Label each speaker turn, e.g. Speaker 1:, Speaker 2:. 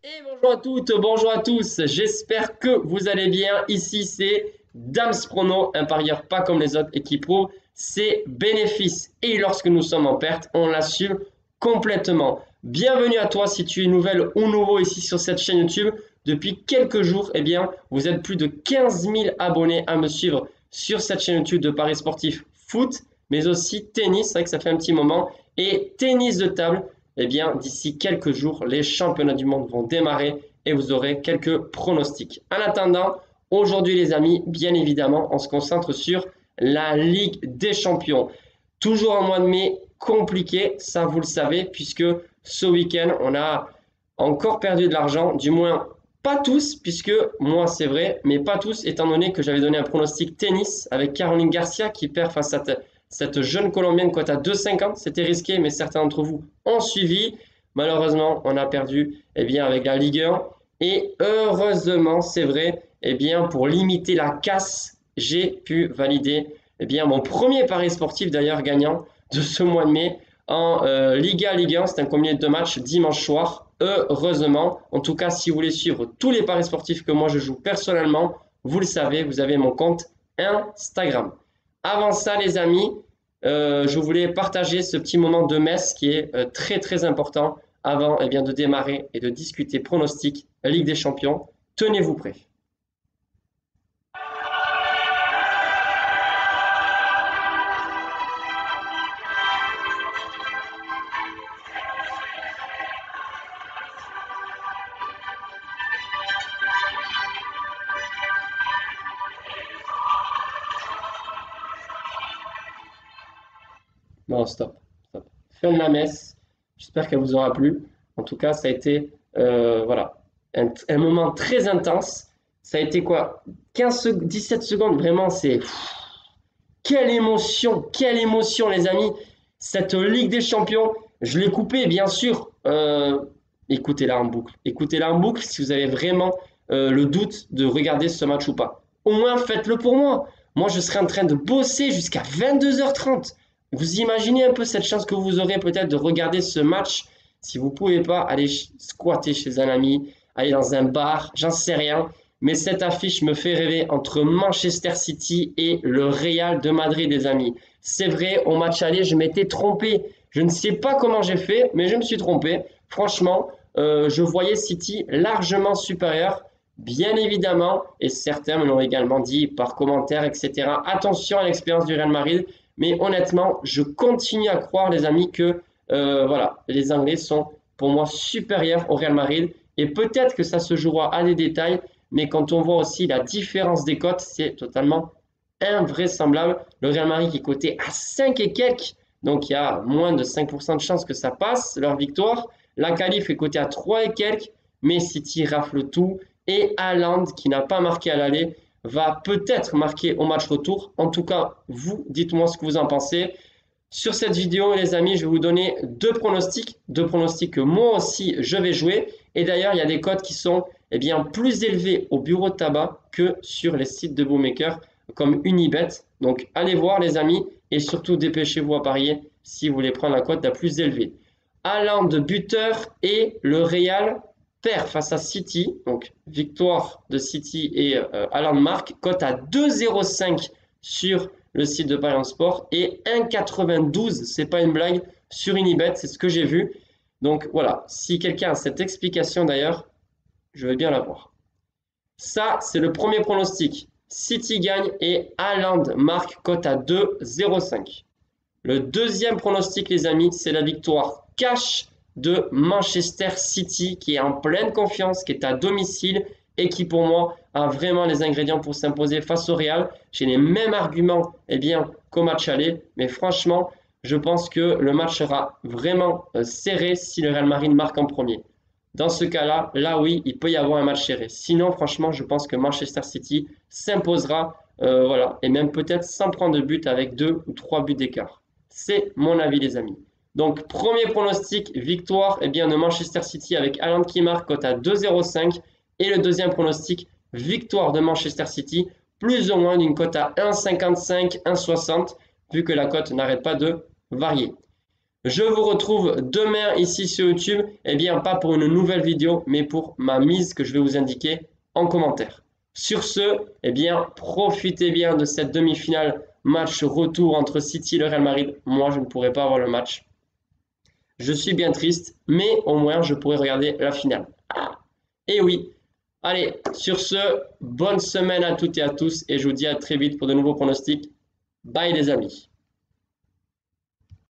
Speaker 1: Et bonjour à toutes, bonjour à tous, j'espère que vous allez bien. Ici c'est Dams Prono, un parieur pas comme les autres et qui prouve ses bénéfices. Et lorsque nous sommes en perte, on l'assume complètement. Bienvenue à toi si tu es nouvelle ou nouveau ici sur cette chaîne YouTube. Depuis quelques jours, eh bien, vous êtes plus de 15 000 abonnés à me suivre sur cette chaîne YouTube de paris sportifs foot, mais aussi tennis, c'est vrai que ça fait un petit moment, et tennis de table. Eh bien, d'ici quelques jours, les championnats du monde vont démarrer et vous aurez quelques pronostics. En attendant, aujourd'hui les amis, bien évidemment, on se concentre sur la Ligue des Champions. Toujours en mois de mai, compliqué, ça vous le savez, puisque ce week-end, on a encore perdu de l'argent, du moins pas tous, puisque moi c'est vrai, mais pas tous, étant donné que j'avais donné un pronostic tennis avec Caroline Garcia qui perd face à cette jeune Colombienne cote à 2,50. C'était risqué, mais certains d'entre vous ont suivi. Malheureusement, on a perdu bien, avec la Ligue 1. Et heureusement, c'est vrai, bien, pour limiter la casse, j'ai pu valider bien, mon premier pari sportif d'ailleurs gagnant de ce mois de mai en Liga Ligue 1. C'est un combiné de matchs dimanche soir. Heureusement, en tout cas, si vous voulez suivre tous les paris sportifs que moi je joue personnellement, vous le savez, vous avez mon compte Instagram. Avant ça, les amis, je voulais partager ce petit moment de messe qui est très très important avant bien, de démarrer et de discuter pronostics Ligue des Champions. Tenez-vous prêts. Non, stop, stop. Fin de la messe. J'espère qu'elle vous aura plu. En tout cas, ça a été voilà, un moment très intense. Ça a été quoi? 17 secondes, vraiment, c'est quelle émotion, les amis. Cette Ligue des Champions, je l'ai coupée, bien sûr. Écoutez-la en boucle. Écoutez-la en boucle si vous avez vraiment le doute de regarder ce match ou pas. Au moins, faites-le pour moi. Moi, je serai en train de bosser jusqu'à 22h30. Vous imaginez un peu cette chance que vous aurez peut-être de regarder ce match. Si vous ne pouvez pas, aller squatter chez un ami, aller dans un bar, j'en sais rien. Mais cette affiche me fait rêver entre Manchester City et le Real de Madrid, les amis. C'est vrai, au match aller, je m'étais trompé. Je ne sais pas comment j'ai fait, mais je me suis trompé. Franchement, je voyais City largement supérieur, bien évidemment, et certains me l'ont également dit par commentaire, etc. Attention à l'expérience du Real Madrid, mais honnêtement, je continue à croire, les amis, que voilà, les Anglais sont pour moi supérieurs au Real Madrid, et peut-être que ça se jouera à des détails, mais quand on voit aussi la différence des cotes, c'est totalement invraisemblable. Le Real Madrid qui est coté à 5 et quelques, donc il y a moins de 5% de chances que ça passe, leur victoire. La qualif est cotée à 3 et quelques, mais City rafle tout. Et Haaland, qui n'a pas marqué à l'aller, va peut-être marquer au match retour. En tout cas, vous, dites-moi ce que vous en pensez. Sur cette vidéo, les amis, je vais vous donner deux pronostics que moi aussi je vais jouer. Et d'ailleurs, il y a des cotes qui sont bien, plus élevés au bureau de tabac que sur les sites de bookmakers comme Unibet. Donc, allez voir, les amis, et surtout dépêchez-vous à parier si vous voulez prendre la cote la plus élevée. Haaland buteur et le Real perd face à City. Donc, victoire de City et Haaland marque. Cote à 2,05 sur le site de Paris Sport et 1,92, c'est pas une blague, sur Unibet, c'est ce que j'ai vu. Donc voilà, si quelqu'un a cette explication d'ailleurs, je veux bien la voir. Ça, c'est le premier pronostic. City gagne et Haaland marque cote à 2,05. Le deuxième pronostic, les amis, c'est la victoire cash de Manchester City qui est en pleine confiance, qui est à domicile et qui pour moi a vraiment les ingrédients pour s'imposer face au Real. J'ai les mêmes arguments qu'au match aller, mais franchement, je pense que le match sera vraiment serré si le Real Madrid marque en premier. Dans ce cas-là, là oui, il peut y avoir un match serré. Sinon, franchement, je pense que Manchester City s'imposera, voilà, et même peut-être sans prendre de but avec 2 ou 3 buts d'écart. C'est mon avis, les amis. Donc, premier pronostic, victoire de Manchester City avec Haaland qui marque, cote à 2,05. Et le deuxième pronostic, victoire de Manchester City, plus ou moins d'une cote à 1,55, 1,60, vu que la cote n'arrête pas de varier. Je vous retrouve demain ici sur YouTube, eh bien pas pour une nouvelle vidéo, mais pour ma mise que je vais vous indiquer en commentaire. Sur ce, eh bien profitez bien de cette demi-finale match retour entre City et le Real Madrid. Moi, je ne pourrai pas avoir le match. Je suis bien triste, mais au moins je pourrai regarder la finale. Et oui, allez, sur ce, bonne semaine à toutes et à tous, et je vous dis à très vite pour de nouveaux pronostics. Bye les amis.